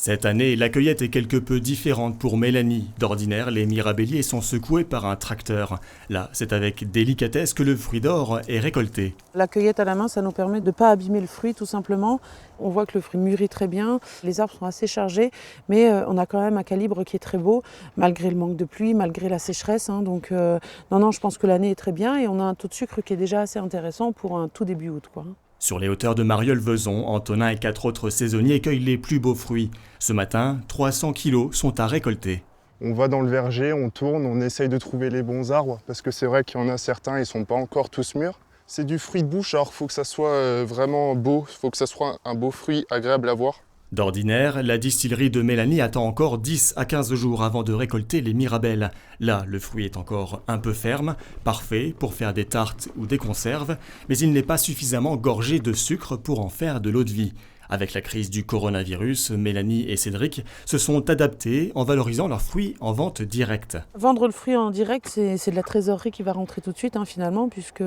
Cette année, la cueillette est quelque peu différente pour Mélanie. D'ordinaire, les mirabelliers sont secoués par un tracteur. Là, c'est avec délicatesse que le fruit d'or est récolté. La cueillette à la main, ça nous permet de ne pas abîmer le fruit tout simplement. On voit que le fruit mûrit très bien, les arbres sont assez chargés, mais on a quand même un calibre qui est très beau, malgré le manque de pluie, malgré la sécheresse. Donc non, je pense que l'année est très bien et on a un taux de sucre qui est déjà assez intéressant pour un tout début août, quoi. Sur les hauteurs de Marieulles-Vezon, Antonin et 4 autres saisonniers cueillent les plus beaux fruits. Ce matin, 300 kilos sont à récolter. On va dans le verger, on tourne, on essaye de trouver les bons arbres, parce que c'est vrai qu'il y en a certains, ils ne sont pas encore tous mûrs. C'est du fruit de bouche, alors il faut que ça soit vraiment beau, il faut que ça soit un beau fruit agréable à voir. D'ordinaire, la distillerie de Mélanie attend encore 10 à 15 jours avant de récolter les mirabelles. Là, le fruit est encore un peu ferme, parfait pour faire des tartes ou des conserves, mais il n'est pas suffisamment gorgé de sucre pour en faire de l'eau-de-vie. Avec la crise du coronavirus, Mélanie et Cédric se sont adaptés en valorisant leurs fruits en vente directe. Vendre le fruit en direct, c'est de la trésorerie qui va rentrer tout de suite finalement, puisque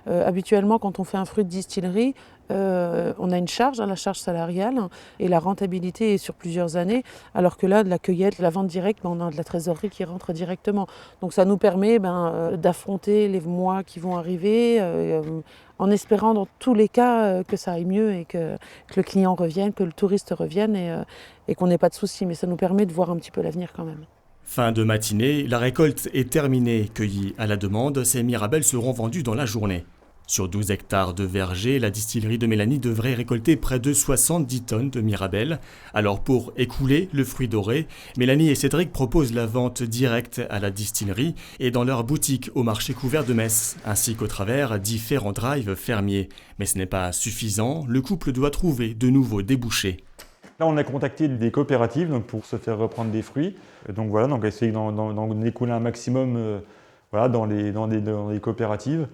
habituellement quand on fait un fruit de distillerie, on a une charge, la charge salariale, et la rentabilité est sur plusieurs années, alors que là, de la cueillette, de la vente directe, on a de la trésorerie qui rentre directement. Donc ça nous permet d'affronter les mois qui vont arriver, en espérant dans tous les cas que ça aille mieux et que le client revienne, que le touriste revienne et qu'on n'ait pas de soucis. Mais ça nous permet de voir un petit peu l'avenir quand même. Fin de matinée, la récolte est terminée. Cueillis à la demande, ces mirabelles seront vendues dans la journée. Sur 12 hectares de verger, la distillerie de Mélanie devrait récolter près de 70 tonnes de mirabelles. Alors pour écouler le fruit doré, Mélanie et Cédric proposent la vente directe à la distillerie et dans leur boutique au marché couvert de Metz, ainsi qu'au travers différents drives fermiers. Mais ce n'est pas suffisant, le couple doit trouver de nouveaux débouchés. Là, on a contacté des coopératives pour se faire reprendre des fruits. Donc voilà, essayer d'en écouler un maximum dans les coopératives.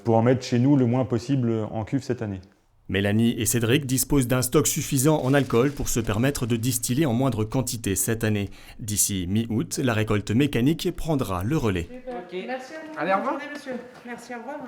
Pour en mettre chez nous le moins possible en cuve cette année. Mélanie et Cédric disposent d'un stock suffisant en alcool pour se permettre de distiller en moindre quantité cette année. D'ici mi-août, la récolte mécanique prendra le relais. Okay. Merci à vous. Allez, au revoir. Merci, au revoir.